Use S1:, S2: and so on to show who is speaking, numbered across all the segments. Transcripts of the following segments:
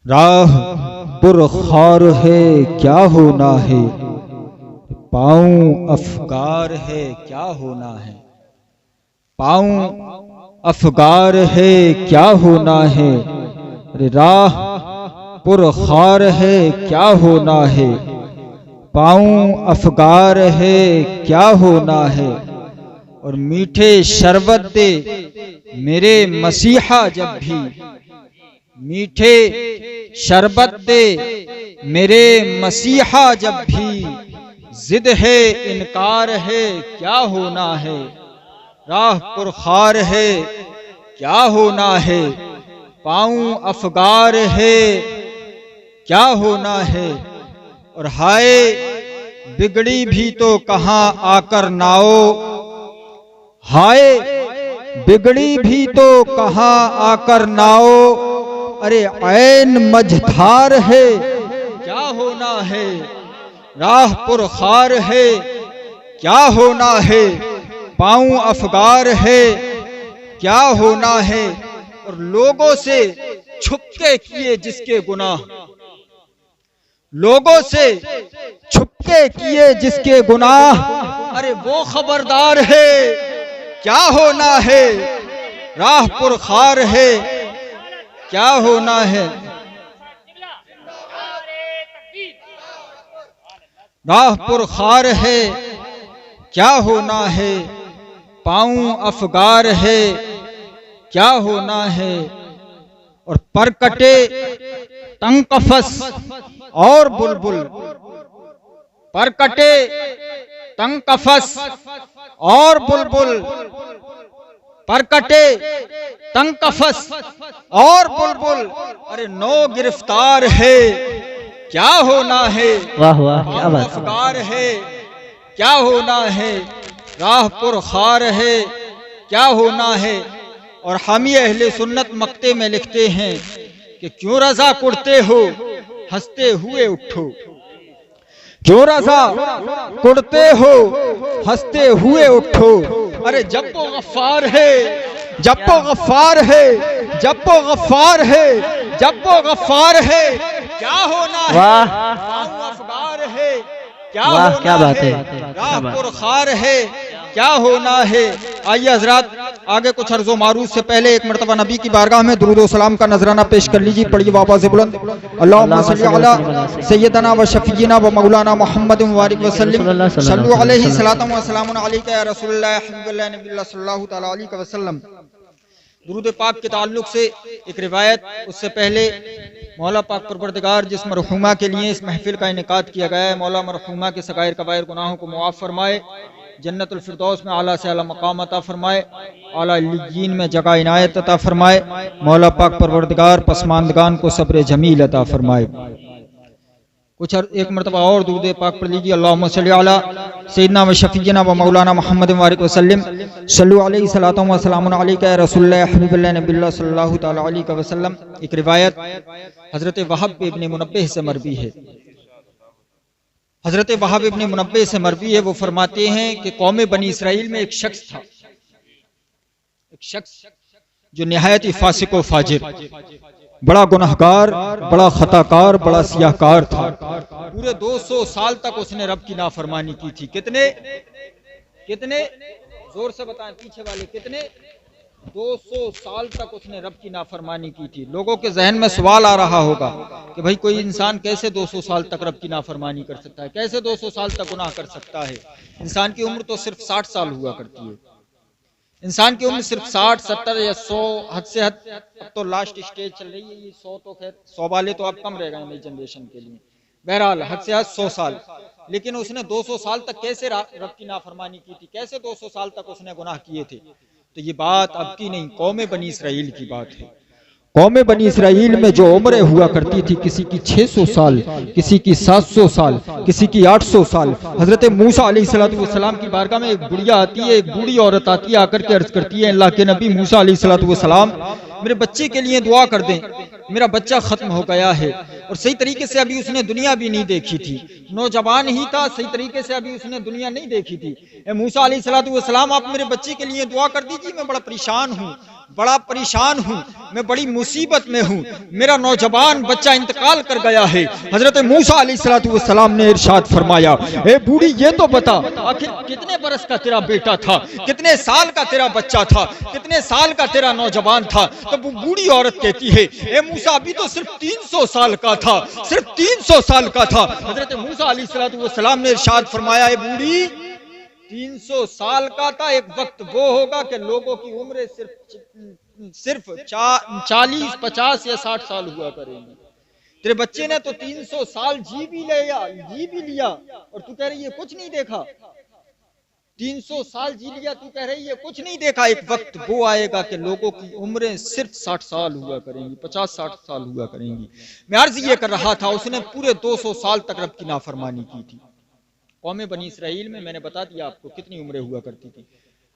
S1: راہ پرخار ہے کیا ہونا ہے، پاؤں افگار ہے کیا ہونا ہے، پاؤں افگار ہے کیا ہونا ہے، راہ پرخار ہے کیا ہونا ہے، پاؤں افگار ہے کیا ہونا ہے، اور میٹھے شربت دے میرے مسیحا جب بھی، میٹھے شربت دے میرے مسیحا جب بھی، ضد ہے انکار ہے کیا ہونا ہے، راہ پرخار ہے کیا ہونا ہے، پاؤں افگار ہے کیا ہونا ہے، اور ہائے بگڑی بھی تو کہاں آ کر ناؤ، ہائے بگڑی بھی تو کہاں آ کر ناؤ، ارے عین مجھدار ہے کیا ہونا ہے، راہ پرخار ہے کیا ہونا ہے، پاؤں افگار ہے کیا ہونا ہے، اور لوگوں سے چھپ کے کیے جس کے گناہ، لوگوں سے چھپ کے کیے جس کے گناہ، ارے وہ خبردار ہے کیا ہونا ہے، راہ پرخار ہے کیا ہونا ہے، راہ پرخار ہے کیا ہونا ہے، پاؤں افگار ہے کیا ہونا ہے، اور پر کٹے تنگ قفس اور بلبل، پر کٹے تنگ قفس اور بلبل، پر کٹے تنگ قفس اور بلبل، ارے نو گرفتار ہے کیا ہونا ہے،
S2: واہ واہ کیا بات ہے،
S1: افگار ہے کیا ہونا ہے، راہ پرخار ہے کیا ہونا ہے، اور حامی اہل سنت مقطع میں لکھتے ہیں کہ کیوں رضا کڑتے ہو ہنستے ہوئے اٹھو، کیوں رضا کڑتے ہو ہنستے ہوئے اٹھو، ارے جب وہ غفار ہے، جب وہ غفار ہے، جب وہ غفار ہے، جب وہ غفار ہے کیا ہونا ہے، پاؤں افگار ہے کیا
S2: واہ کیا
S1: ہونا
S2: بات
S1: ہے،
S2: ہے،
S1: راہ پرخار ہے کیا ہونا ہے۔ آئیے حضرات آگے کچھ عرض و معروض سے پہلے ایک مرتبہ نبی کی بارگاہ میں درود و سلام کا نذرانہ پیش کر لیجیے، پڑھیے بابا سے بلند، اللہم صلی علی سیدنا و شفیعنا و مولانا محمد مبارک وسلم، صلو علیہ صلاۃ و سلام علیک یا رسول اللہ حبیب اللہ نبی اللہ صلی اللہ تعالی علیہ وسلم۔ درود پاک کے تعلق سے ایک روایت، اس سے پہلے مولا پاک پروردگار جس مرحومہ کے لیے اس محفل کا انعقاد کیا گیا ہے، مولا مرحومہ کے صغائر کبائر گناہوں کو معاف فرمائے، جنت الفردوس میں اعلیٰ سے اعلیٰ مقام عطا فرمائے، اعلیٰ علیین میں جگہ عنایت عطا فرمائے، مولا پاک پروردگار پسماندگان کو صبر جمیل عطا فرمائے۔ کچھ ایک مرتبہ اور درود پاک پڑھ لیجیے، اللہم صلی علی سیدنا و شفیعنا و مولانا محمد مبارک وسلم، صلو علیہ صلاۃ و سلام علیک یا رسول اللہ حبیب اللہ نبی اللہ صلی اللہ تعالی علیہ وسلم۔ ایک روایت حضرت وہب ابن منبہ سے مروی ہے، حضرت وہب ابن منبہ سے مروی ہے، وہ فرماتے ہیں کہ قوم بنی اسرائیل میں ایک شخص تھا، ایک شخص جو نہایت فاسق و فاجر، بڑا گناہگار، بڑا خطاکار، بڑا سیاہکار تھا، پورے 200 سال تک اس نے رب کی نافرمانی کی تھی۔ کتنے زور سے بتائیں پیچھے والے، کتنے 200 سال تک اس نے رب کی نافرمانی کی تھی۔ لوگوں کے ذہن میں سوال آ رہا ہوگا کہ بھائی کوئی انسان کیسے 200 سال تک رب کی نافرمانی کر سکتا ہے، کیسے 200 سال تک گناہ کر سکتا ہے، انسان کی عمر تو صرف 60 سال ہوا کرتی ہے، انسان کی عمر صرف 60 70 یا 100، حد سے حد اب تو لاسٹ اسٹیج چل رہی ہے یہ 100، تو خیر 100 والے تو اب کم رہ گئے نئی جنریشن کے لیے، بہرحال حد سے حد 100 سال، لیکن اس نے 200 سال تک کیسے رب کی نافرمانی کی تھی، کیسے 200 سال تک اس نے گناہ کیے تھے؟ تو یہ بات اب کی نہیں، قوم بنی اسرائیل کی بات ہے۔ قوم بنی اسرائیل میں جو عمریں ہوا کرتی تھی، کسی کی 600 سال، کسی کی 700 سال، کسی کی 800 سال۔ حضرت موسیٰ علیہ السلام کی بارگاہ میں ایک بڑھیا آتی ہے، ایک بوڑھی عورت آتی ہے، آ کر کے عرض کرتی ہے، اللہ کے نبی موسیٰ علیہ السلام میرے بچے کے لیے دعا کر دیں، میرا بچہ ختم ہو گیا ہے، اور صحیح طریقے سے ابھی اس نے دنیا بھی نہیں دیکھی تھی، نوجوان ہی تھا، صحیح طریقے سے ابھی اس نے دنیا نہیں دیکھی تھی. اے موسیٰ علیہ السلام آپ میرے بچے کے لیے دعا کر دیجیے، میں بڑا پریشان ہوں، میں بڑی مصیبت میں ہوں، میرا نوجوان بچہ انتقال کر گیا ہے. حضرت موسیٰ علیہ السلام نے ارشاد فرمایا، اے بوڑھی یہ تو بتا آخر کتنے برس کا تیرا بیٹا تھا، کتنے سال کا تیرا بچہ تھا، کتنے سال کا تیرا نوجوان تھا. تو وہ بوڑھی عورت کہتی ہے، اے موسیٰ ابھی تو صرف 300 سال کا تھا، صرف 300 سال کا تھا. حضرت موسیٰ علیہ السلام نے ارشاد فرمایا، اے بوڑھی 300 سال کا تھا، ایک وقت وہ ہوگا کہ لوگوں کی عمریں صرف 40 50 یا 60 سال ہوا کریں گی. تیرے بچے نے تو 300 سال جی بھی لیا اور تو کہہ رہی ہے کچھ نہیں دیکھا. 300 سال جی لیا، تو کہہ رہی ہے کچھ نہیں دیکھا. ایک وقت وہ آئے گا کہ لوگوں کی عمریں صرف 60 سال ہوا کریں گی، 50-60 سال ہوا کریں گی. میں عرض یہ کر رہا تھا، اس نے پورے 200 سال تک رب کی نافرمانی کی تھی. قوم بنی اسرائیل میں نے بتا دیا آپ کو کتنی عمریں ہوا کرتی تھی.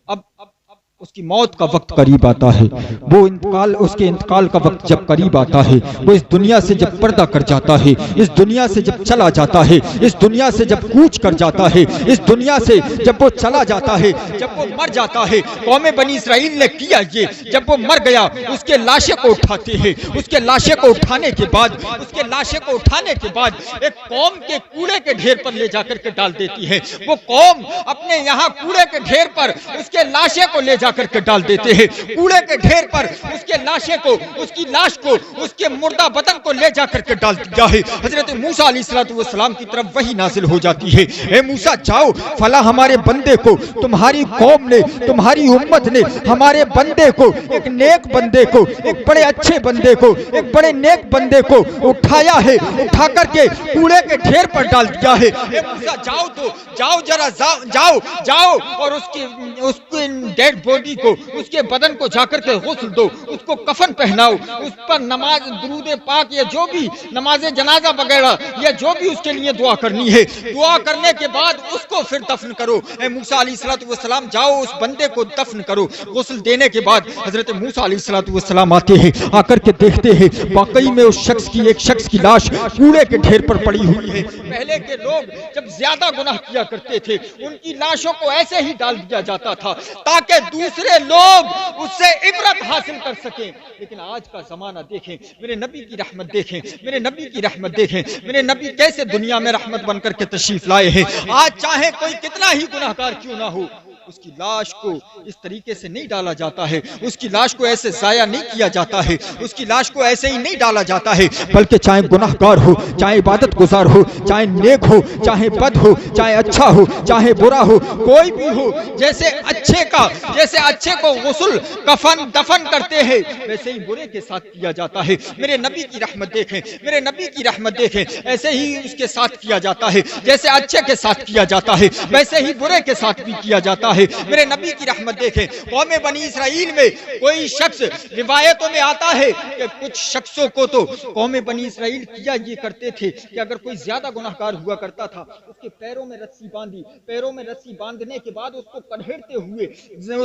S1: اب اس کی موت کا وقت قریب آتا ہے، اس کے انتقال کا وقت جب قریب آتا ہے، وہ اس دنیا سے جب پردہ کر جاتا ہے، اس دنیا سے جب چلا جاتا ہے، اس دنیا سے جب کوچ کر جاتا ہے، اس دنیا سے جب وہ چلا جاتا ہے، جب وہ مر جاتا ہے. قوم بنی اسرائیل نے کیا یہ، جب وہ مر گیا اس کے لاشے کو اٹھاتے ہیں. اس کے لاشے کو اٹھانے کے بعد ایک قوم کے کوڑے کے ڈھیر پر لے جا کر کے ڈال دیتی ہے. وہ قوم اپنے یہاں کوڑے کے ڈھیر پر اس کے لاشے کو لے جا کر کے ڈال دیتے ہیں. کوڑے کے ڈھیر پر اس کے لاشے کو، اس کی لاش کو، اس کے مردہ بدن کو لے جا کر کے ڈال دیا ہے. حضرت موسیٰ علیہ السلام کی طرف وحی نازل ہو جاتی ہے، اے موسیٰ جاؤ، فلاں ہمارے بندے کو، تمہاری قوم نے، تمہاری امت نے ہمارے بندے کو، ایک نیک بندے کو، ایک بڑے اچھے بندے کو، ایک بڑے نیک بندے کو اٹھایا ہے، اٹھا کر کے کوڑے کے ڈھیر پر ڈال دیا ہے. اے موسیٰ جاؤ ذرا جاؤ اور اس کی ڈیڈ باڈی کو، اس کے بدن کو جا کر کے غسل دو، اس کو کفن پہناؤ، اس پر نماز درود پاک یا جو بھی نماز جنازہ وغیرہ یا جو بھی اس کے لیے دعا کرنی ہے، دعا کرنے کے بعد اس کو پھر دفن کرو. اے موسیٰ علیہ السلام جاؤ اس بندے کو دفن کرو. غسل دینے کے بعد حضرت موسیٰ علیہ السلام آتے ہیں، آ کر کے دیکھتے ہیں واقعی میں اس ایک شخص کی لاش کوڑے کے ڈھیر پر پڑی ہوئی ہے. پہلے کے لوگ جب زیادہ گناہ کیا کرتے تھے ان کی لاشوں کو ایسے ہی ڈال دیا جاتا تھا تاکہ دوسرے لوگ اس سے عبرت حاصل کر سکیں. لیکن آج کا زمانہ دیکھیں، میرے نبی کی رحمت دیکھیں، میرے نبی کیسے دنیا میں رحمت بن کر کے تشریف لائے ہیں. آج چاہے کوئی کتنا ہی گناہگار کیوں نہ ہو، اس کی لاش کو اس طریقے سے نہیں ڈالا جاتا ہے، اس کی لاش کو ایسے ضائع نہیں کیا جاتا ہے، اس کی لاش کو ایسے ہی نہیں ڈالا جاتا ہے، بلکہ چاہے گناہگار ہو، چاہے عبادت گزار ہو، چاہے نیک ہو، چاہے بد ہو، چاہے اچھا ہو، چاہے برا ہو، کوئی بھی ہو، جیسے اچھے کو غسل کفن دفن کرتے ہیں ویسے ہی برے کے ساتھ کیا جاتا ہے. میرے نبی کی رحمت دیکھیں، ایسے ہی اس کے ساتھ کیا جاتا ہے. جیسے اچھے کے ساتھ کیا جاتا ہے ویسے ہی برے کے ساتھ بھی کیا جاتا ہے. میرے نبی کی رحمت دیکھیں. قوم بنی اسرائیل میں کوئی شخص، روایتوں میں آتا ہے کہ کچھ شخصوں کو تو قوم بنی اسرائیل کیا یہ کرتے تھے کہ اگر کوئی زیادہ گناہگار ہوا کرتا تھا اس کے پیروں میں رسی باندھنے کے بعد اس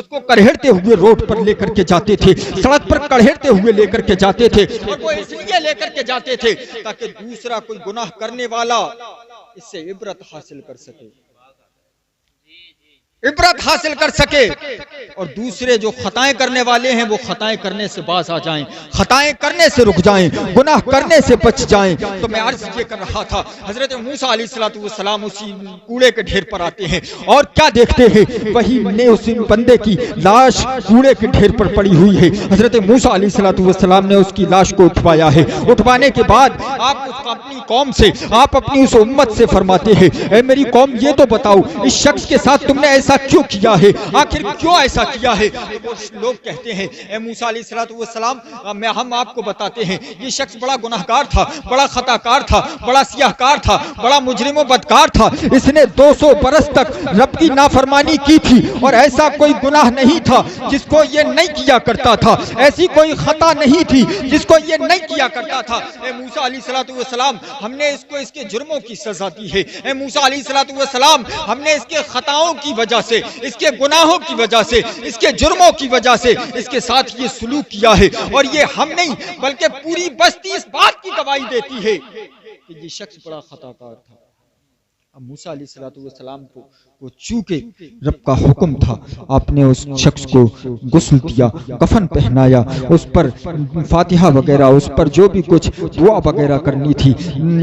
S1: کو کڑھیڑتے ہوئے روڈ پر لے کر کے جاتے تھے، سڑک پر کڑھیڑتے ہوئے لے کر کے جاتے تھے. اور وہ اس لیے لے کر کے جاتے تھے تاکہ دوسرا کوئی گناہ کرنے والا اس سے عبرت حاصل کر سکے اور دوسرے جو خطائیں کرنے والے ہیں وہ خطائیں کرنے سے باز آ جائیں، خطائیں کرنے سے رک جائیں، گناہ کرنے سے بچ جائیں. تو میں عرض یہ کر رہا تھا، حضرت موسیٰ علیہ السلام اسی کوڑے کے ڈھیر پر آتے ہیں اور کیا دیکھتے ہیں، وہی نے اس بندے کی لاش کوڑے کے ڈھیر پر پڑی ہوئی ہے. حضرت موسیٰ علیہ السلام نے اس کی لاش کو اٹھوایا ہے. اٹھوانے کے بعد آپ اپنی قوم سے، آپ اپنی اس امت سے فرماتے ہیں، اے میری قوم یہ تو بتاؤ اس شخص کے ساتھ تم نے ایسا کیوں کیا ہے، آخر کیوں ایسا کیا ہے. لوگ کہتے ہیں اے موسیٰ علیہ السلام ہم آپ کو بتاتے ہیں یہ شخص بڑا گناہگار تھا، بڑا خطا کار تھا، بڑا سیاہ کار تھا، بڑا مجرم و بدکار تھا. اس نے 200 برس تک رب کی نافرمانی کی تھی اور ایسا کوئی گناہ نہیں تھا جس کو یہ نہیں کیا کرتا تھا، ایسی کوئی خطا نہیں تھی جس کو یہ نہیں کیا کرتا تھا. اے موسیٰ علیہ السلام ہم نے اس کو اس کے جرموں کی سزا دی ہے. اے موسیٰ علیہ السلام ہم نے اس کے خطاؤں کی وجہ سے، اس کے گناہوں کی وجہ سے، اس کے جرموں کی وجہ سے اس کے ساتھ یہ سلوک کیا ہے. اور یہ ہم نہیں بلکہ پوری بستی اس بات کی گواہی دیتی ہے کہ یہ شخص بڑا خطا کار تھا. اب موسیٰ علیہ السلام کو چونکہ رب کا حکم تھا، آپ نے اس شخص کو غسل دیا، کفن پہنایا، اس پر فاتحہ وغیرہ، اس پر جو بھی کچھ دعا وغیرہ کرنی تھی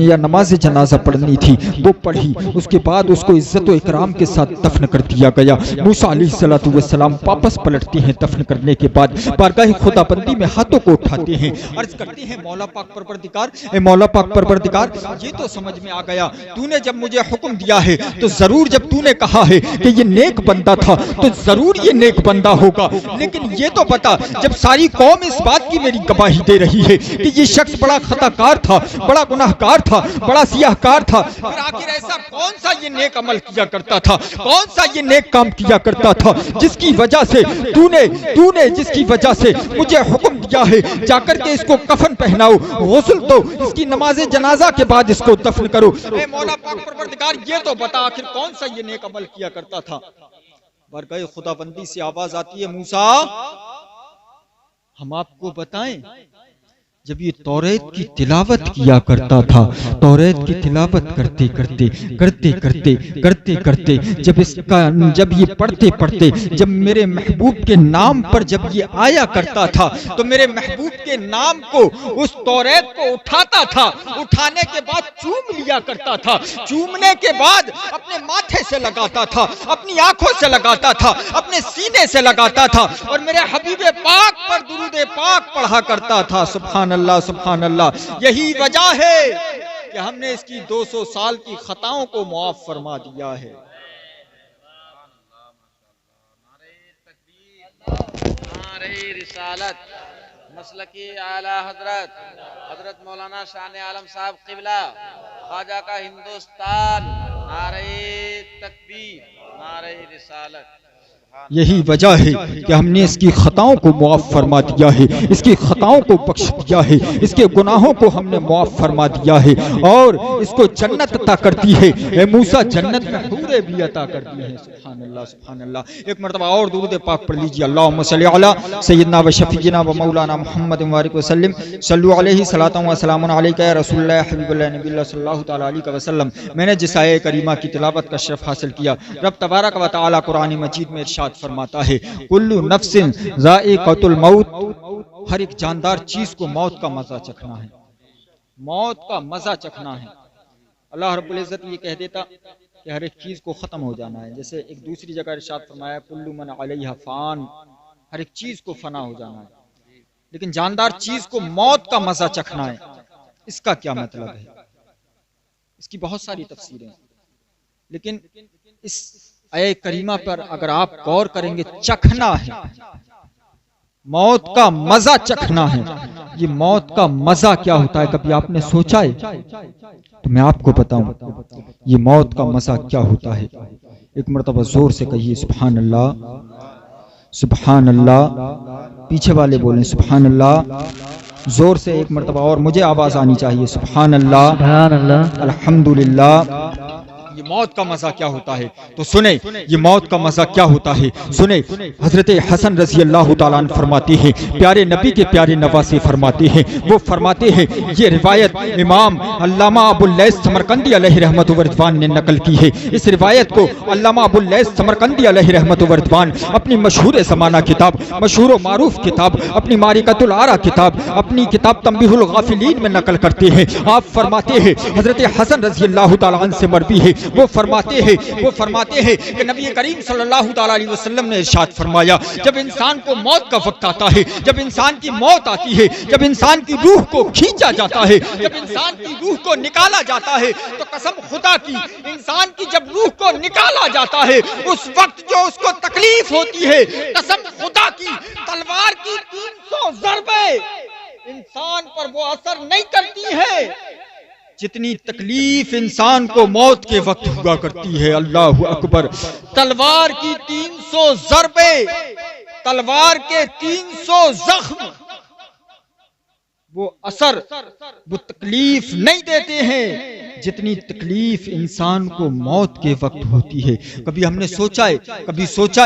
S1: یا نماز جنازہ پڑھنی تھی وہ پڑھی، اس کے بعد اس کو عزت و اکرام کے ساتھ دفن کر دیا گیا۔ موسیٰ علیہ السلام واپس پلٹتے ہیں دفن کرنے کے بعد، بارگاہ خدا بندی میں ہاتھوں کو اٹھاتے ہیں، عرض کرتے ہیں مولا پاک پروردگار، اے مولا پاک پروردگار، یہ تو سمجھ میں آ گیا، تو نے جب مجھے حکم دیا ہے تو ضرور، جب تو نے کہا ہے کہ یہ نیک بندہ تھا تو ضرور یہ نیک بندہ ہوگا، لیکن یہ تو بتا، جب ساری قوم اس بات کی میری گواہی دے رہی ہے کہ یہ شخص بڑا خطا کار تھا، بڑا گناہ کار تھا، بڑا سیاہ کار تھا، پھر آخر ایسا کون سا یہ نیک عمل کیا کرتا تھا، کون سا یہ نیک کام کیا کرتا تھا جس کی وجہ سے تو نے جس کی وجہ سے مجھے حکم دیا ہے جا کر کے اس کو کفن پہناؤ، غسل دو، اس کی نماز جنازہ کے بعد اس کو دفن کرو۔ اے مولا پاک پروردگار، یہ تو بتا آخر کون سا یہ نیک عمل کیا کرتا تھا۔ بارگاہ خدا بندی سے آواز آتی ہے، موسیٰ ہم آپ کو بتائیں، جب یہ توریت کی تلاوت کیا کرتا تھا، توریت کی تلاوت کرتے کرتے جب یہ پڑھتے جب میرے محبوب کے نام پر جب یہ آیا کرتا تھا تو میرے محبوب کے نام کو، اس توریت کو اٹھاتا تھا، اٹھانے کے بعد چوم لیا کرتا تھا، چومنے کے بعد اپنے ماتھے سے لگاتا تھا، اپنی آنکھوں سے لگاتا تھا، اپنے سینے سے لگاتا تھا اور میرے حبیب پاک پر درود پاک پڑھا کرتا تھا۔ سبحان اللہ، سبحان اللہ۔ یہی وجہ ہے کہ ہم نے اس کی 200 سال کی خطاؤں کو معاف فرما دیا ہے۔
S2: نعرہ رسالت، مسلکی اعلی حضرت مولانا شان عالم صاحب قبلہ، خواجہ کا ہندوستان، نعرہ تکبیر، نعرہ رسالت۔
S1: یہی وجہ ہے کہ ہم نے اس کی خطاؤں کو معاف فرما دیا ہے، اس کی خطاؤں کو بخش دیا ہے، اس کے گناہوں کو ہم نے معاف فرما دیا ہے اور اس کو جنت عطا کرتی ہے۔ اے موسیٰ، جنت میں حوریں بھی عطا کرتی ہیں۔ سبحان اللہ، سبحان اللہ۔ ایک مرتبہ اور درود پاک پڑھ لیجیے، اللہم صلی علی سیدنا و شفیعنا و مولانا محمد وبارک وسلم، صلو علیہ صلاۃ و سلام علیک یا رسول اللہ حبیب اللہ نبی اللہ صلی اللہ تعالی علیہ وسلم۔ میں نے جس آیہ کریمہ کی تلاوت کا شرف حاصل کیا، رب تبارک و تعالی قرآن مجید میں ارشاد فرماتا ہے، کل نفس ذائقۃ الموت، ہر ایک جاندار چیز کو موت کا مزہ چکھنا ہے، موت کا مزہ چکھنا ہے۔ اللہ رب العزت یہ کہہ دیتا کہ ہر ایک چیز کو ختم ہو جانا ہے، جیسے ایک دوسری جگہ ارشاد فرمایا کل من علیہا فان، ہر ایک چیز کو فنا ہو جانا ہے، لیکن جاندار چیز کو موت کا مزہ چکھنا ہے۔ اس کا کیا مطلب ہے؟ اس کی بہت ساری تفسیریں، لیکن اس آیہ کریمہ پر اگر آپ غور کریں گے، چکھنا ہے، موت کا مزہ چکھنا ہے۔ یہ موت کا مزہ کیا ہوتا ہے، کبھی آپ نے سوچا ہے؟ تو میں آپ کو بتاؤں یہ موت کا مزہ کیا ہوتا ہے۔ ایک مرتبہ زور سے کہیے سبحان اللہ، سبحان اللہ۔ پیچھے والے بولیں سبحان اللہ، زور سے ایک مرتبہ، اور مجھے آواز آنی چاہیے، سبحان اللہ، سبحان اللہ، الحمدللہ۔ یہ موت کا مزہ کیا ہوتا ہے تو سنیں، یہ موت کا مزہ کیا ہوتا ہے سنیں۔ حضرت حسن رضی اللہ تعالیٰ عنہ فرماتے ہیں، پیارے نبی کے پیارے نواسے فرماتے ہیں، وہ فرماتے ہیں، یہ روایت امام علامہ ابو اللیث سمرقندی علیہ رحمت و رضوان نے نقل کی ہے۔ اس روایت کو علامہ ابو اللیث سمرقندی علیہ رحمت و رضوان اپنی مشہور زمانہ کتاب، مشہور و معروف کتاب، اپنی معرکۃ الآراء کتاب، اپنی کتاب تنبیہ الغافلین میں نقل کرتے ہیں۔ آپ فرماتے ہیں، حضرت حسن رضی اللہ تعالیٰ عنہ سے مروی ہے، وہ فرماتے ہیں کہ نبی کریم صلی اللہ تعالی علیہ وسلم نے ارشاد فرمایا، جب انسان کو موت کا وقت آتا ہے، جب انسان کی موت آتی ہے، جب انسان کی روح کو کھینچا جاتا ہے، جب انسان کی روح کو نکالا جاتا ہے، تو قسم خدا کی، انسان کی جب روح کو نکالا جاتا ہے، اس وقت جو اس کو تکلیف ہوتی ہے، قسم خدا کی، تلوار کی 300 ضربیں انسان پر وہ اثر نہیں کرتی ہے جتنی تکلیف انسان کو موت کے وقت ہوا کرتی ہے۔ اللہ اکبر۔ تلوار کی 300 ضربیں، تلوار کے 300 زخم، وہ اثر، وہ تکلیف نہیں دیتے ہیں جتنی تکلیف انسان کو موت کے وقت ہوتی ہے، کبھی ہم نے سوچا ہے، کبھی سوچا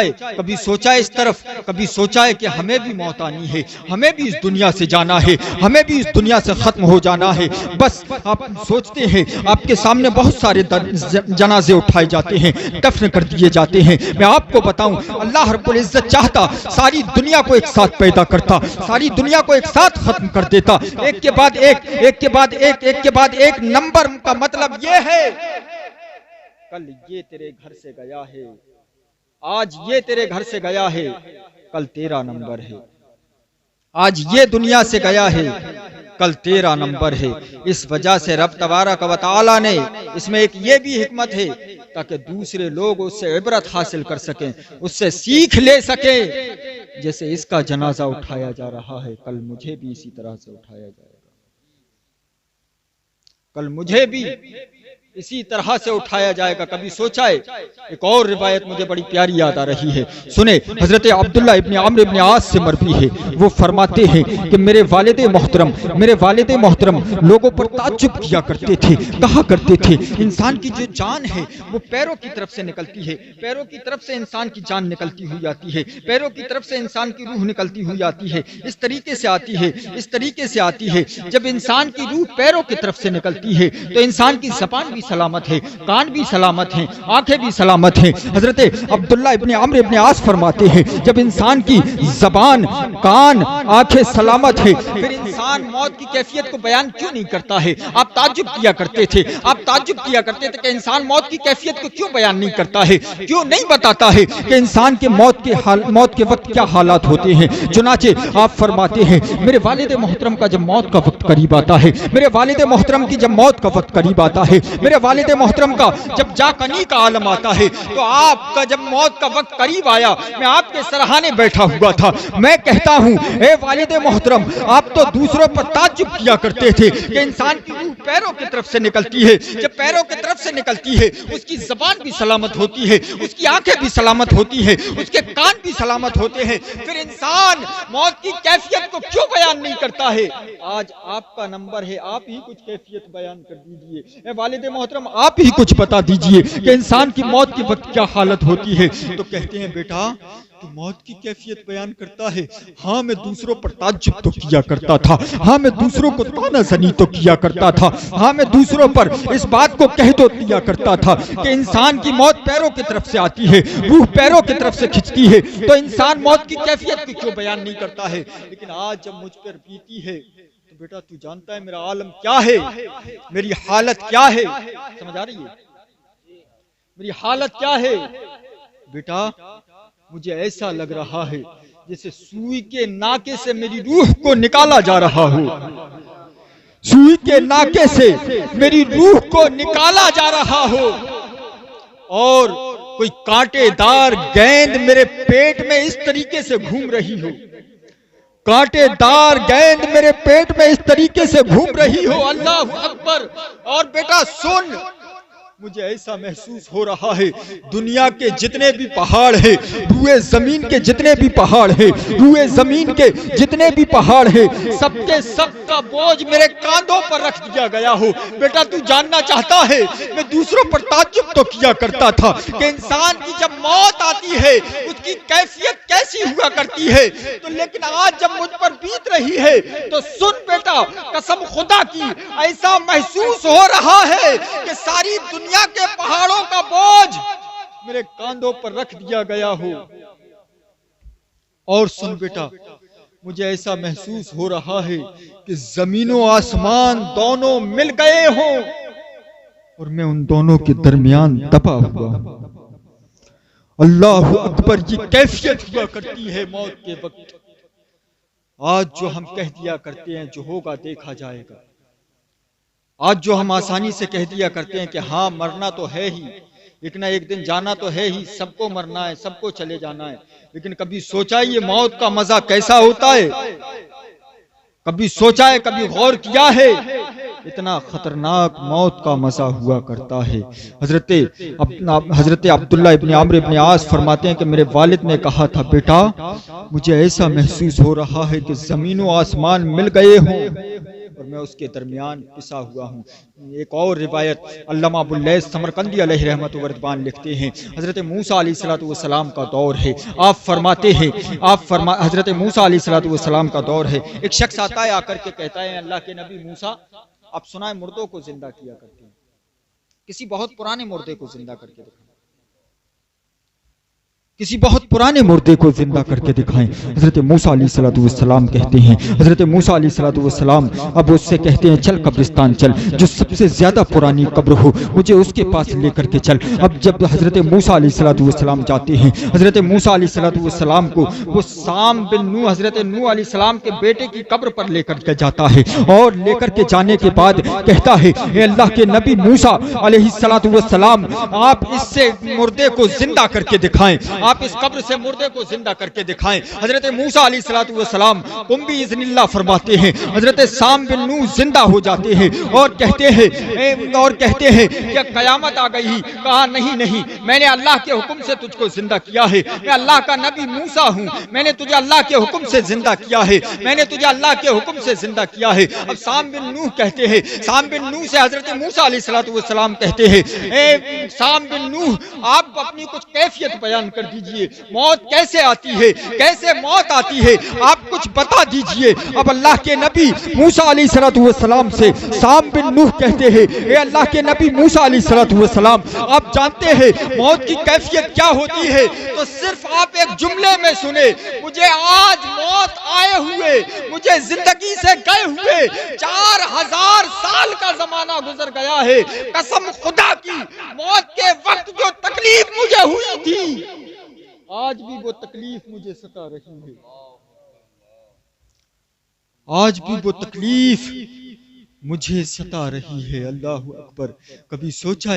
S1: ہے اس طرف، کبھی سوچا ہے کہ ہمیں بھی موت آنی ہے، ہمیں بھی اس دنیا سے جانا ہے، ہمیں بھی اس دنیا سے ختم ہو جانا ہے۔ بس آپ سوچتے ہیں، آپ کے سامنے بہت سارے جنازے اٹھائے جاتے ہیں، دفن کر دیے جاتے ہیں۔ میں آپ کو بتاؤں، اللہ رب العزت چاہتا ساری دنیا کو ایک ساتھ پیدا کرتا، ساری دنیا کو ایک ساتھ ختم کر دیتا، ایک کے بعد ایک نمبر کا مطلب یہ ہے، کل یہ تیرے گھر سے گیا ہے، آج یہ تیرے گھر سے گیا ہے، کل تیرا نمبر ہے، آج یہ دنیا سے گیا ہے، کل تیرا نمبر ہے۔ اس وجہ سے رب تبارک و تعالی نے اس میں ایک یہ بھی حکمت ہے تاکہ دوسرے لوگ اس سے عبرت حاصل کر سکیں، اس سے سیکھ لے سکیں۔ جیسے اس کا جنازہ اٹھایا جا رہا ہے، کل مجھے بھی اسی طرح سے اٹھایا جائے گا، کل مجھے بھی اسی طرح سے اٹھایا جائے گا۔ کبھی سوچا ہے؟ ایک اور روایت مجھے بڑی پیاری یاد آ رہی ہے، سنیں، حضرت عبداللہ ابن عمرو ابن عاص سے مروی ہے، وہ فرماتے ہیں کہ میرے والد محترم لوگوں پر تعجب کیا کرتے تھے، کہا کرتے تھے انسان کی جو جان ہے وہ پیروں کی طرف سے نکلتی ہے، پیروں کی طرف سے انسان کی جان نکلتی ہوئی آتی ہے، پیروں کی طرف سے انسان کی روح نکلتی ہوئی آتی ہے، اس طریقے سے آتی ہے۔ جب انسان کی روح پیروں کی طرف سے نکلتی ہے تو انسان کی زبان بھی سلامت ہے، کان بھی سلامت ہیں، آنکھیں بھی سلامت ہیں۔ حضرت عبداللہ ابن عمرو ابن عاص فرماتے ہیں جب انسان کی زبان، کان، آنکھیں سلامت ہے، پھر انسان موت کی کیفیت کو بیان کیوں نہیں کرتا ہے؟ آپ تعجب کیا کرتے تھے کہ انسان موت کی کیفیت کو کیوں بیان نہیں کرتا ہے، کیوں نہیں بتاتا ہے کہ انسان کے موت کے وقت کیا حالات ہوتے ہیں۔ چنانچہ آپ فرماتے ہیں میرے والد محترم کا جب موت کا وقت قریب آتا ہے، میرے والد محترم کی جب موت کا وقت قریب آتا ہے، میرے والد محترم کا جب جاکنی کا عالم آتا ہے، تو آپ کا جب موت کا وقت قریب آیا، میں آپ کے سرہانے بیٹھا ہوا تھا، میں کہتا ہوں اے والد محترم، آپ تو دوسروں پر تعجب کیا کرتے تھے کہ انسان کی روح پیروں کی طرف سے نکلتی ہے، جب پیروں کی طرف سے نکلتی ہے اس کی زبان بھی سلامت ہوتی ہے، اس کی آنکھیں بھی سلامت ہوتی ہیں، اس کے کان بھی سلامت ہوتے ہیں، پھر انسان موت کی کیفیت کو کیوں بیان نہیں کرتا ہے؟ آج آپ کا نمبر ہے، آپ ہی کچھ کیفیت بیان کر دیجئے، اے والد محترم آپ ہی کچھ بتا دیجئے کہ انسان کی موت کے وقت کیا حالت ہوتی ہے۔ تو کہتے ہیں بیٹا تو موت کی کیفیت بیان کرتا ہے، ہاں میں دوسروں پر تعجب تو کیا کرتا تھا، ہاں میں دوسروں کو طعنہ زنی تو کیا کرتا تھا، ہاں میں دوسروں پر اس بات کو کہہ تو دیا کرتا تھا کہ انسان کی موت پیروں کی طرف سے آتی ہے، روح پیروں کی طرف سے کھچتی ہے، تو انسان موت کی کیفیت کو کیوں بیان نہیں کرتا ہے؟ لیکن آج جب مجھ پر بیتی ہے تو بیٹا تو جانتا ہے میرا عالم کیا ہے، میری حالت کیا ہے، سمجھ آ رہی ہے میری حالت کیا ہے؟ بیٹا مجھے ایسا لگ رہا ہے جیسے سوئی کے ناکے سے میری روح کو نکالا جا رہا ہو، سوئی کے ناکے سے میری روح کو نکالا جا رہا ہو، اور کوئی کانٹے دار گیند میرے پیٹ میں اس طریقے سے گھوم رہی ہو، کانٹے دار گیند میرے پیٹ میں اس طریقے سے گھوم رہی ہو۔ اللہ اکبر! اور بیٹا سن، مجھے ایسا محسوس ہو رہا ہے دنیا کے جتنے بھی پہاڑ ہیں، روئے زمین کے جتنے بھی پہاڑ ہیں، روئے زمین کے جتنے بھی پہاڑ ہیں، سب کے سب کا بوجھ میرے کاندھوں پر رکھ دیا گیا ہو۔ بیٹا تو جاننا چاہتا ہے میں دوسروں پر تعجب تو کیا کرتا تھا کہ انسان کی جب موت آتی ہے اس کی کیفیت کیسی ہوا کرتی ہے، تو لیکن آج جب مجھ پر بیت رہی ہے تو سن بیٹا، قسم خدا کی ایسا محسوس ہو رہا ہے کہ ساری دنیا کے پہاڑوں کا بوجھ میرے کاندھوں پر رکھ دیا گیا ہو۔ اور سن بیٹا، مجھے ایسا محسوس ہو رہا ہے کہ زمین و آسمان دونوں مل گئے ہوں اور میں ان دونوں کے درمیان دبا ہوا ہوں۔ اللہ اکبر! یہ کیفیت ہوا کرتی ہے موت کے وقت۔ آج جو ہم کہہ دیا کرتے ہیں جو ہوگا دیکھا جائے گا، آج جو ہم آسانی سے کہہ دیا کرتے ہیں کہ ہاں مرنا تو ہے ہی، ایک نہ ایک دن جانا تو ہے ہی، سب کو مرنا ہے، سب کو چلے جانا ہے، لیکن کبھی سوچا ہے یہ موت کا مزہ کیسا ہوتا ہے؟ کبھی سوچا ہے، کبھی غور کیا ہے؟ اتنا خطرناک موت کا مزہ ہوا کرتا ہے۔ حضرت عبداللہ ابن عمرو ابن عاص فرماتے ہیں کہ میرے والد نے کہا تھا بیٹا مجھے ایسا محسوس ہو رہا ہے کہ زمین و آسمان مل گئے ہوں اور میں اس کے درمیان پسا ہوا ہوں۔ ایک اور روایت علامہ ابو اللیث سمرقندی علیہ رحمت و رضوان لکھتے ہیں، حضرت موسیٰ علیہ السلام کا دور ہے، آپ فرماتے ہیں حضرت موسیٰ علیہ السلام کا دور ہے، ایک شخص آتا ہے آ کر کے کہتا ہے اللہ کے نبی موسیٰ آپ سنائیں مردوں کو زندہ کیا کرتے ہیں، کسی بہت پرانے مردے کو زندہ کر کے دکھائیں، کسی بہت پرانے مردے کو زندہ کر کے دکھائیں۔ حضرت موسیٰ علیہ السلام کہتے ہیں، حضرت موسیٰ علیہ السلام اب اس سے کہتے ہیں چل قبرستان چل، جو سب سے زیادہ پرانی قبر ہو مجھے اس کے پاس لے کر کے چل۔ اب جب حضرت موسیٰ علیہ السلام جاتے ہیں، حضرت موسیٰ علیہ السلام کو وہ سام بن نوح حضرت نوح علیہ السلام کے بیٹے کی قبر پر لے کر کے جاتا ہے، اور لے کر کے جانے کے بعد کہتا ہے اے اللہ کے نبی موسیٰ علیہ السلام آپ اس سے مردے کو زندہ کر کے دکھائیں، آپ اس قبر سے مردے کو زندہ کر کے دکھائیں۔ حضرت موسیٰ علیہ السلام قم بإذن اللہ فرماتے ہیں، حضرت سام بن نوح زندہ ہو جاتے ہیں اور کہتے ہیں کہ قیامت آ گئی، کہا نہیں میں نے اللہ کے حکم سے تجھ کو زندہ کیا ہے، میں اللہ کا نبی موسیٰ ہوں، میں نے تجھے اللہ کے حکم سے زندہ کیا ہے، میں نے تجھے اللہ کے حکم سے زندہ کیا ہے۔ اب سام بن نوح کہتے ہیں، سام بن نوح سے حضرت موسیٰ علیہ السلام کہتے ہیں اے سام بن نوح آپ اپنی کچھ کیفیت بیان کر دیجئے، موت کیسے آتی ہے، کیسے موت آتی ہے، آپ کچھ بتا دیجئے۔ اب اللہ کے نبی موسیٰ علیہ السلام سے سام بن نوح کہتے ہیں اے اللہ کے نبی موسیٰ علیہ السلام آپ جانتے ہیں موت کی کیفیت کیا ہوتی ہے، تو صرف آپ ایک جملے میں سنیں، مجھے آج موت آئے ہوئے، مجھے زندگی سے گئے ہوئے 4000 سال کا زمانہ گزر گیا ہے، قسم خدا کی موت کے وقت جو تکلیف مجھے ہوئی تھی آج بھی وہ تکلیف مجھے ستا رہی ہے، آج بھی وہ تکلیف مجھے ستا رہی ہے۔ اللہ اکبر۔ کبھی سوچا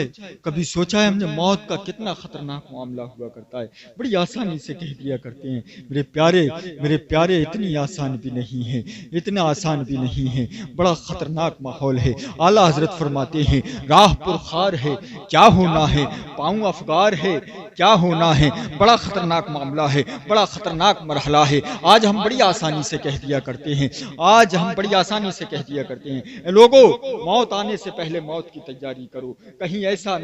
S1: ہے ہم نے موت کا کتنا خطرناک معاملہ ہوا کرتا ہے، بڑی آسانی سے کہہ دیا کرتے ہیں میرے پیارے اتنی آسان بھی نہیں ہے، اتنا آسان بھی نہیں ہے، بڑا خطرناک ماحول ہے۔ اعلیٰ حضرت فرماتے ہیں راہ پرخار ہے کیا ہونا ہے، پاؤں افگار ہے کیا ہونا ہے، بڑا خطرناک معاملہ ہے، بڑا خطرناک مرحلہ ہے۔ آج ہم بڑی آسانی سے کہہ دیا کرتے ہیں، لوگوں موت آنے سے پہلے موت کی تیاری کرو، کہیں ایسا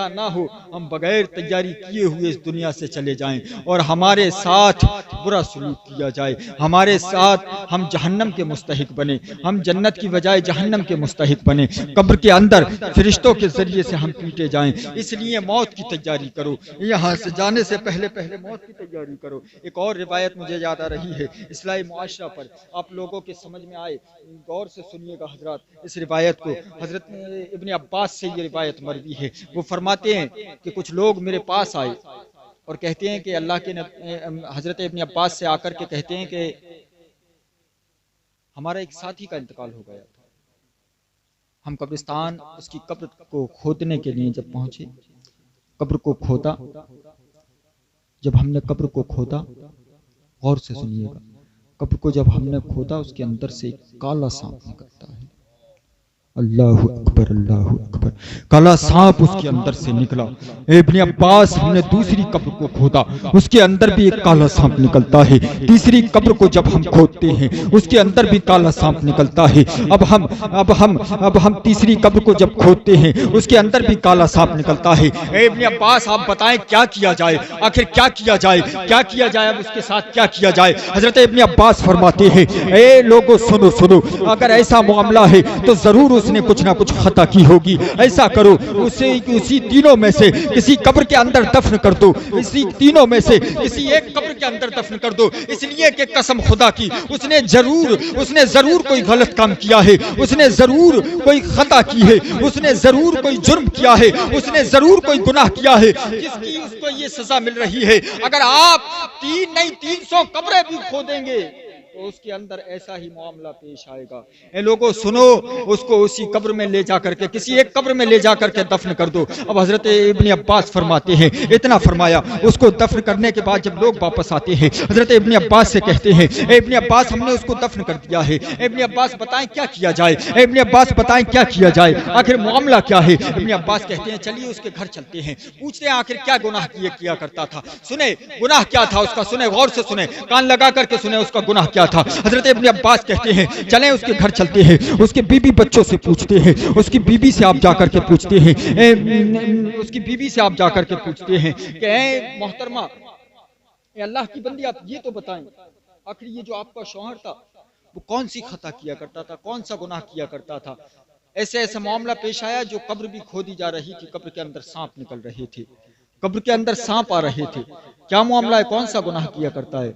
S1: نہ ہو ہم بغیر تیاری کیے ہوئے اس دنیا سے چلے جائیں اور ہمارے ساتھ برا سلوک کیا جائے، ہمارے ساتھ ہم جہنم کے مستحق بنے، ہم جنت کی بجائے جہنم کے مستحق بنے، قبر کے اندر فرشتوں کے ذریعے سے ہم پیٹے جائیں۔ اس لیے موت کی تیاری کرو، یہاں سے جانے سے پہلے موت کی تیاری کرو۔ ایک اور روایت مجھے یاد آ رہی ہے اصلاحی معاشرہ پر، آپ لوگوں کے سمجھ میں آئے غور سے سنیے گا حضرات اس روایت کو۔ حضرت ابن عباس سے یہ روایت مروی ہے، وہ فرماتے ہیں کہ کچھ لوگ میرے پاس آئے اور کہتے ہیں کہ اللہ کے حضرت ابن عباس سے آ کر کے کہتے ہیں کہ ہمارا ایک ساتھی کا انتقال ہو گیا تھا، ہم قبرستان اس کی قبر کو کھودنے کے لیے جب پہنچے، قبر کو کھودا، جب ہم نے قبر کو کھودا، غور سے سنیے گا، قبر کو جب ہم نے کھودا اس کے اندر سے ایک کالا سانپ نکلتا ہے۔ اللہ اکبر، اللہ اکبر، کالا سانپ اس کے اندر سے نکلا۔ ابن عباس ہم نے دوسری قبر کو کھودا، اس کے اندر بھی ایک کالا سانپ نکلتا ہے۔ تیسری قبر کو جب ہم کھودتے ہیں اس کے اندر بھی کالا سانپ نکلتا ہے۔ اب ہم تیسری قبر کو جب کھودتے ہیں اس کے اندر بھی کالا سانپ نکلتا ہے۔ ابن عباس آپ بتائیں کیا کیا جائے، آخر کیا کیا جائے، اب اس کے ساتھ کیا کیا جائے؟ حضرت ابن عباس فرماتے ہیں اے لوگو سنو، اگر ایسا معاملہ ہے تو ضرور اس نے کچھ نہ کچھ خطا کی ہوگی، ایسا کرو اسے اسی تینوں میں سے کسی قبر کے اندر دفن کر دو، اسی تینوں میں سے کسی ایک قبر کے اندر دفن کر دو، اس لیے کہ قسم خدا کی اس نے ضرور کوئی غلط کام کیا ہے، اس نے ضرور کوئی خطا کی ہے، اس نے ضرور کوئی جرم کیا ہے، اس نے ضرور کوئی گناہ کیا ہے جس کی اس کو یہ سزا مل رہی ہے۔ اگر آپ 300 قبریں بھی کھودیں گے تو اس کے اندر ایسا ہی معاملہ پیش آئے گا۔ اے لوگوں سنو، اس کو اسی قبر میں لے جا کر کے کسی ایک قبر میں لے جا کر کے دفن کر دو۔ اب حضرت ابن عباس فرماتے ہیں اتنا فرمایا، اس کو دفن کرنے کے بعد جب لوگ واپس آتے ہیں حضرت ابن عباس سے کہتے ہیں اے ابن عباس ہم نے اس کو دفن کر دیا ہے، ابن عباس بتائیں کیا کیا جائے، ابن عباس بتائیں کیا کیا جائے، آخر معاملہ کیا ہے؟ ابن عباس کہتے ہیں چلیے اس کے گھر چلتے ہیں، پوچھتے ہیں آخر کیا گناہ کیا کرتا تھا، سنیں گناہ کیا تھا اس کا، سنیں غور سے سنیں، کان لگا کر کے سنیں اس کا گناہ کیا گیا تھا۔ حضرت ابن عباس کہتے ہیں چلیں اس کے گھر چلتے ہیں، اس کے بیوی بچوں سے پوچھتے ہیں، اس کی بیوی سے آپ جا کر کے پوچھتے ہیں، اس کی بیوی سے آپ جا کر کے پوچھتے ہیں کہ اے محترمہ، اے اللہ کی بندی، آپ یہ تو بتائیں آخر یہ جو آپ کا شوہر تھا وہ کون سی خطا کیا کرتا تھا، کون سا گناہ کیا کرتا تھا؟ ایسے ایسا معاملہ پیش آیا جو قبر بھی کھودی جا رہی تھی، قبر کے اندر سانپ نکل رہے تھے، قبر کے اندر سانپ آ رہے تھے، کیا معاملہ ہے، کون سا گناہ کیا کرتا ہے؟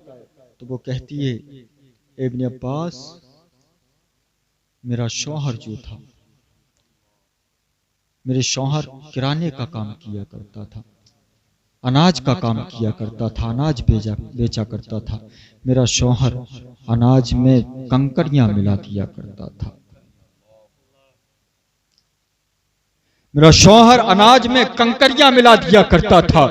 S1: تو وہ کہتی ہے ابن عباس، میرا شوہر جو تھا، میرے شوہر کرانے کا کام کیا کرتا تھا، اناج کا کام کیا کرتا تھا، اناج بیچا کرتا تھا، میرا شوہر اناج میں کنکریاں ملا دیا کرتا تھا، میرا شوہر اناج میں کنکریاں ملا دیا کرتا تھا،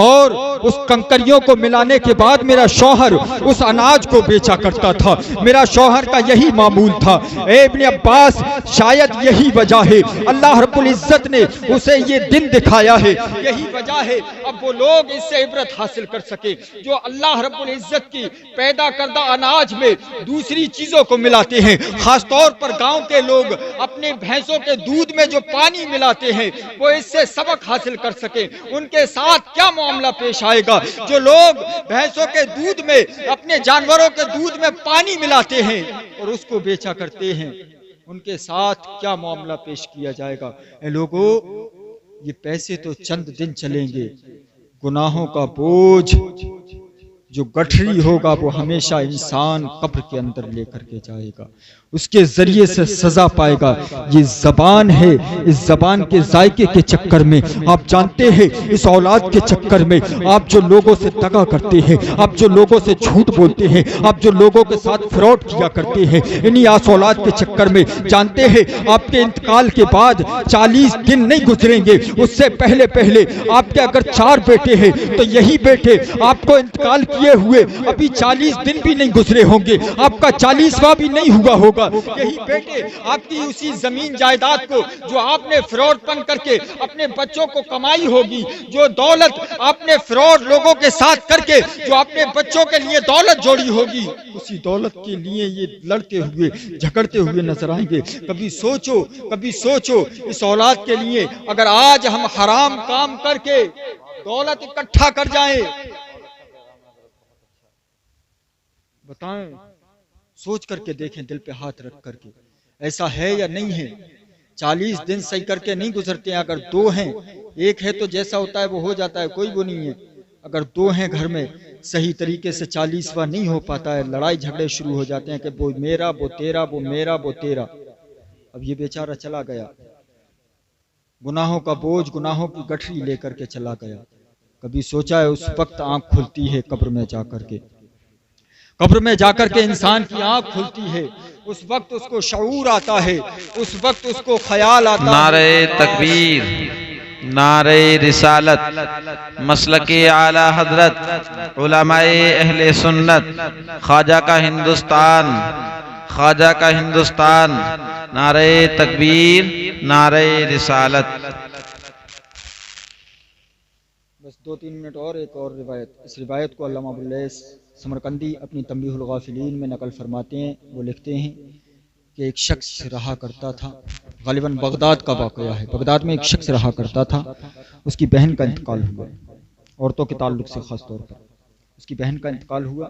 S1: اور اس کنکریوں کو ملانے کے بعد میرا شوہر اس اناج کو بیچا کرتا تھا، میرا شوہر کا یہی معمول تھا۔ اے ابن عباس، شاید یہی وجہ ہے اللہ رب العزت نے اسے یہ دن دکھایا ہے، یہی وجہ ہے اب وہ لوگ اس سے عبرت حاصل کر سکے جو اللہ رب العزت کی پیدا کردہ اناج میں دوسری چیزوں کو ملاتے ہیں، خاص طور پر گاؤں کے لوگ اپنے بھینسوں کے دودھ میں جو پانی ملاتے ہیں وہ اس سے سبق حاصل کر سکیں ان کے ساتھ کیا معاملہ پیش آئے گا۔ جو لوگ بھینسوں کے دودھ میں، اپنے جانوروں کے دودھ میں پانی ملاتے ہیں اور اس کو بیچا کرتے ہیں، ان کے ساتھ کیا معاملہ پیش کیا جائے گا۔ اے لوگو، یہ پیسے تو چند دن چلیں گے، گناہوں کا بوجھ جو گٹھری ہوگا وہ ہمیشہ انسان قبر کے اندر لے کر کے جائے گا، اس کے ذریعے سے سزا پائے گا۔ یہ زبان ہے، اس زبان کے ذائقے کے چکر میں آپ جانتے ہیں، اس اولاد کے چکر میں آپ جو لوگوں سے دغا کرتے ہیں، آپ جو لوگوں سے جھوٹ بولتے ہیں، آپ جو لوگوں کے ساتھ فراڈ کیا کرتے ہیں، انہی آس اولاد کے چکر میں جانتے ہیں آپ کے انتقال کے بعد 40 دن نہیں گزریں گے، اس سے پہلے آپ کے اگر 4 بیٹے ہیں تو یہی بیٹے آپ کو انتقال کیے ہوئے ابھی 40 دن بھی نہیں گزرے ہوں گے، آپ کا 40واں بھی نہیں ہوا ہوگا۔ یہی بیٹے آپ کی اسی زمین جائیداد کو جو آپ نے فراڈ پن کر کے اپنے بچوں کو کمائی ہوگی، جو دولت آپ نے فراڈ لوگوں کے ساتھ کر کے جو اپنے بچوں کے لیے دولت جوڑی ہوگی، اسی دولت کے لیے یہ لڑتے ہوئے جھگڑتے ہوئے نظر آئیں گے۔ کبھی سوچو اس اولاد کے لیے اگر آج ہم حرام کام کر کے دولت اکٹھا کر جائیں، بتائیں، سوچ کر کے دیکھیں، دل پہ ہاتھ رکھ کر کے، ایسا ہے یا نہیں ہے؟ 40 دن صحیح کر کے نہیں گزرتے ہیں، اگر 2 ہیں، ایک ہے تو جیسا ہوتا ہے وہ ہو جاتا ہے، کوئی وہ نہیں ہے، اگر 2 ہیں گھر میں صحیح طریقے سے 40واں نہیں ہو پاتا ہے، لڑائی جھگڑے شروع ہو جاتے ہیں کہ وہ میرا، وہ تیرا، وہ میرا، وہ تیرا۔ اب یہ بیچارہ چلا گیا، گناہوں کا بوجھ، گناہوں کی گٹھری لے کر کے چلا گیا۔ کبھی سوچا ہے اس وقت آنکھ کھلتی ہے قبر میں جا کر کے، قبر میں جا کر کے انسان کی آنکھ کھلتی ہے، اس وقت اس کو شعور آتا ہے، اس وقت اس کو خیال آتا ہے۔
S2: نعرہ تکبیر، نعرہ رسالت، مسلک اعلی حضرت علماء اہل سنت، خواجہ کا ہندوستان، خواجہ کا ہندوستان، نعرہ تکبیر، نعرہ رسالت۔
S1: بس 2-3 منٹ اور ایک اور روایت، اس روایت کو علامہ ابواللیث سمرقندی اپنی تنبیہ الغافلین میں نقل فرماتے ہیں۔ وہ لکھتے ہیں کہ ایک شخص رہا کرتا تھا، غالباً بغداد کا واقعہ ہے، بغداد میں ایک شخص رہا کرتا تھا، اس کی بہن کا انتقال ہوا، عورتوں کے تعلق سے خاص طور پر اس کی بہن کا انتقال ہوا۔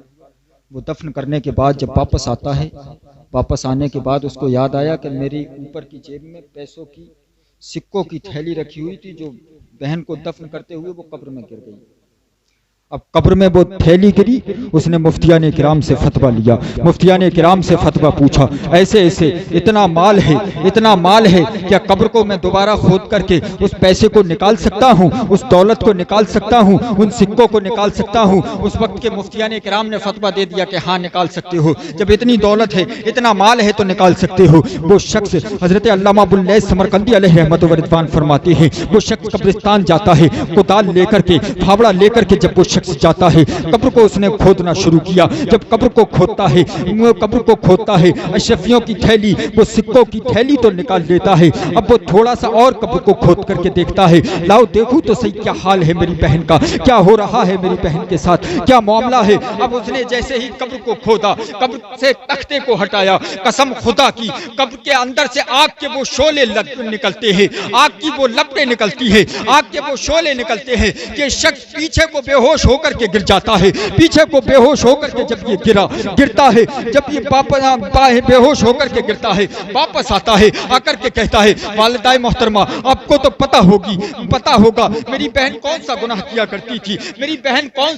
S1: وہ دفن کرنے کے بعد جب واپس آتا ہے، واپس آنے کے بعد اس کو یاد آیا کہ میری اوپر کی جیب میں پیسوں کی، سکوں کی تھیلی رکھی ہوئی تھی جو بہن کو دفن کرتے ہوئے وہ قبر میں گر گئی۔ اب قبر میں وہ تھیلی گری، اس نے مفتیان کرام سے فتویٰ لیا، مفتیان کرام سے فتویٰ پوچھا، ایسے اتنا مال ہے کیا قبر کو میں دوبارہ کھود کر کے اس پیسے کو نکال سکتا ہوں، اس دولت کو نکال سکتا ہوں، ان سکوں کو نکال سکتا ہوں؟ اس وقت کے مفتیان کرام نے فتویٰ دے دیا کہ ہاں نکال سکتے ہو، جب اتنی دولت ہے، اتنا مال ہے تو نکال سکتے ہو۔ وہ شخص حضرت علامہ ابواللیث سمرقندی علیہ رحمت و رضوان فرماتے ہیں، وہ شخص قبرستان جاتا ہے، کدال لے کر کے، پھاوڑا لے کر کے جب وہ شخص شخص جاتا ہے، قبر کو اس نے کھودنا شروع کیا. جب قبر کو کھودتا ہے، قبر کو کھودتا ہے، اشرفیوں کی تھیلی، وہ سکوں کی تھیلی تو نکال لیتا ہے. اب وہ تھوڑا سا اور قبر کو کھود کر کے دیکھتا ہے، لاؤ دیکھوں تو صحیح کیا حال ہے میری بہن کا، کیا ہو رہا ہے میری بہن کے ساتھ، کیا معاملہ ہے. اب اس نے جیسے ہی قبر کو کھودا، قبر سے تختے کو ہٹایا، قسم خدا کی قبر کے اندر سے آگ کے وہ شعلے نکلتے ہیں، آگ کی وہ لپٹیں نکلتی ہیں، آگ کے وہ شعلے نکلتے ہیں. یہ شخص پیچھے کو بے ہوش ہو کر کے گر جاتا ہے. پیچھے کو بے ہوش ہو کر کے جب یہ گرتا ہے، جب یہ بے ہوش ہو کر کے گرتا ہے، واپس آتا ہے، آ کر کے کہتا ہے والدہ محترمہ آپ کو تو پتہ ہوگا میری بہن کون سا گناہ کیا کرتی تھی، میری بہن کون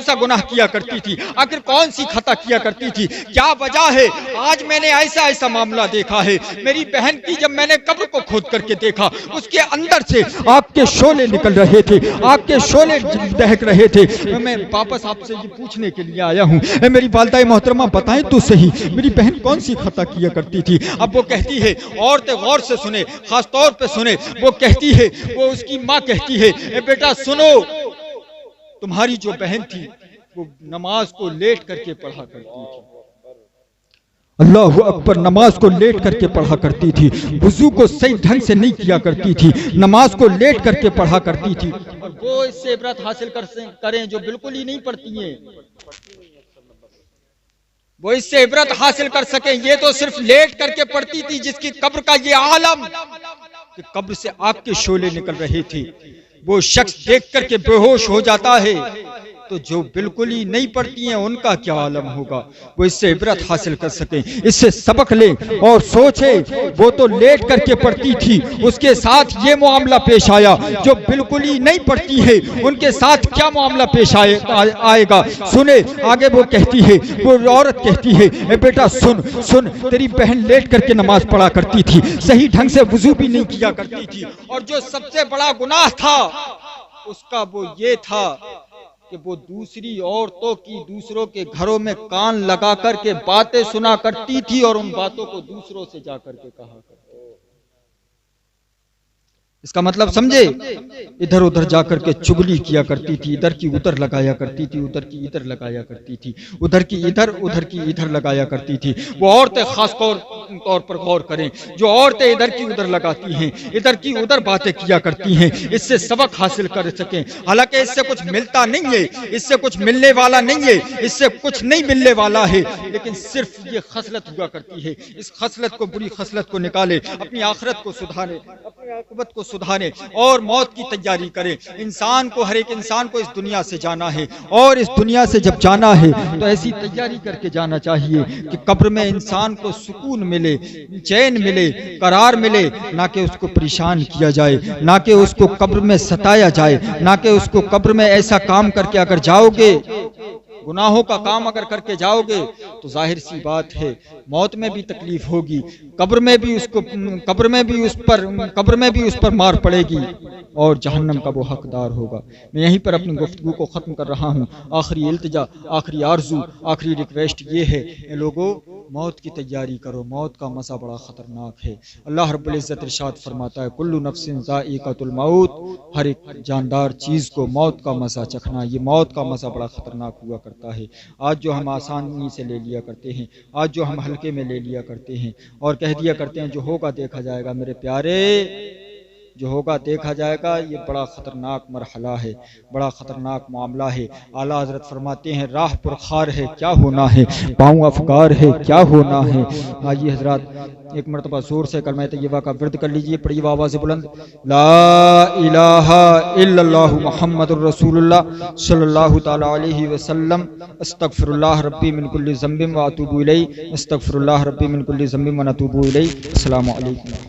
S1: سا گناہ کیا کرتی تھی، آخر کون سی خطا کیا کرتی تھی، کیا وجہ ہے آج میں نے ایسا معاملہ دیکھا ہے. میری بہن کی جب میں نے قبر کو کھود کر کے دیکھا، اس کے اندر سے آگ کے شعلے نکل رہے تھے، آگ کے شعلے دہک رہے تھے. میں واپس آپ سے یہ پوچھنے کے لیے آیا ہوں، اے میری والدہ محترمہ بتائیں تو صحیح میری بہن کون سی خطا کیا کرتی تھی. اب وہ کہتی ہے، عورتیں غور سے سنیں، خاص طور پہ سنیں، وہ کہتی ہے، وہ اس کی ماں کہتی ہے، اے بیٹا سنو، تمہاری جو بہن تھی وہ نماز کو لیٹ کر کے پڑھا کرتی تھی. اللہ اکبر، نماز کو لیٹ کر کے پڑھا کرتی تھی، وضو کو صحیح ڈھنگ سے نہیں کیا کرتی تھی، نماز کو لیٹ کر کے پڑھا کرتی تھی. اور وہ اس سے عبرت حاصل کریں جو بالکل ہی نہیں پڑھتی ہیں، وہ اس سے عبرت حاصل کر سکیں. یہ تو صرف لیٹ کر کے پڑھتی تھی، جس کی قبر کا یہ عالم کہ قبر سے آگ کے شعلے نکل رہے تھے. وہ شخص دیکھ کر کے بے ہوش ہو جاتا ہے، تو جو بالکل ہی نہیں پڑھتی ہیں ان کا کیا عالم ہوگا. وہ اس سے عبرت حاصل کر سکیں، اس سے سبق لیں اور سوچیں. وہ تو لیٹ کر کے پڑھتی تھی، اس کے ساتھ یہ معاملہ پیش آیا. جو بالکل ہی نہیں پڑھتی ہے ان کے ساتھ کیا معاملہ پیش آئے گا. سنیں آگے وہ کہتی ہے، وہ عورت کہتی ہے، اے بیٹا سن، تیری بہن لیٹ کر کے نماز پڑھا کرتی تھی، صحیح ڈھنگ سے وضو بھی نہیں کیا کرتی تھی، اور جو سب سے بڑا گناہ تھا اس کا وہ یہ تھا کہ وہ دوسری عورتوں کی دوسروں کے گھروں میں کان لگا کر کے باتیں سنا کرتی تھی، اور ان باتوں کو دوسروں سے جا کر کے کہا کرتی. اس کا مطلب سمجھے، ادھر ادھر جا کر کے چگلی کیا کرتی تھی، ادھر کی ادھر لگایا کرتی تھی، ادھر کی ادھر لگایا کرتی تھی، ادھر کی ادھر لگایا کرتی تھی. وہ عورتیں خاص طور پر غور کریں، جو عورتیں ادھر کی ادھر لگاتی ہیں، ادھر کی ادھر باتیں کیا کرتی ہیں، اس سے سبق حاصل کر سکیں. حالانکہ اس سے کچھ ملتا نہیں ہے، اس سے کچھ ملنے والا نہیں ہے، اس سے کچھ نہیں ملنے والا ہے، لیکن صرف یہ خصلت ہوا کرتی ہے. اس خصلت کو، بری خصلت کو نکالے، اپنی آخرت کو سدھارے، اپنی عاقبت کو سدھارے اور موت کی تیاری کرے. ہر ایک انسان کو اس دنیا سے جانا ہے، اور اس دنیا سے جب جانا ہے تو ایسی تیاری کر کے جانا چاہیے کہ قبر میں انسان کو سکون ملے، چین ملے، قرار ملے، نہ کہ اس کو پریشان کیا جائے، نہ کہ اس کو قبر میں ستایا جائے، نہ کہ اس کو قبر میں ایسا کام کر کے اگر جاؤ گے، گناہوں کا کام اگر کر کے جاؤ گے تو ظاہر سی بات ہے موت میں بھی تکلیف ہوگی، قبر میں بھی اس پر مار پڑے گی، اور جہنم کا وہ حقدار ہوگا. میں یہیں پر اپنی گفتگو کو ختم کر رہا ہوں. آخری التجا، آخری آرزو، آخری ریکویسٹ یہ ہے، اے لوگوں موت کی تیاری کرو، موت کا مزہ بڑا خطرناک ہے. اللہ رب العزت ارشاد فرماتا ہے کل نفس ذائقۃ الموت، ہر ایک جاندار چیز کو موت کا مزہ چکھنا. یہ موت کا مزہ بڑا خطرناک ہوا کرتا ہے. آج جو ہم آسانی سے لے لیا کرتے ہیں، آج جو ہم ہلکے میں لے لیا کرتے ہیں اور کہہ دیا کرتے ہیں جو ہوگا دیکھا جائے گا، میرے پیارے جو ہوگا دیکھا جائے گا، یہ بڑا خطرناک مرحلہ ہے، بڑا خطرناک معاملہ ہے. اعلیٰ حضرت فرماتے ہیں راہ پرخار ہے کیا ہونا ہے، پاؤں افگار ہے کیا ہونا ہے. آئیے حضرات ایک مرتبہ زور سے کلمہ طیبہ کا ورد کر لیجئے، پڑھیے آواز بلند، لا الہ الا اللہ محمد الرسول اللہ صلی اللہ تعالی علیہ وسلم. استغفر اللہ ربی من کل ذنب واتوب الیہ، استغفر اللہ ربی من کل ذنب ونتوب الیہ. السلام علیکم.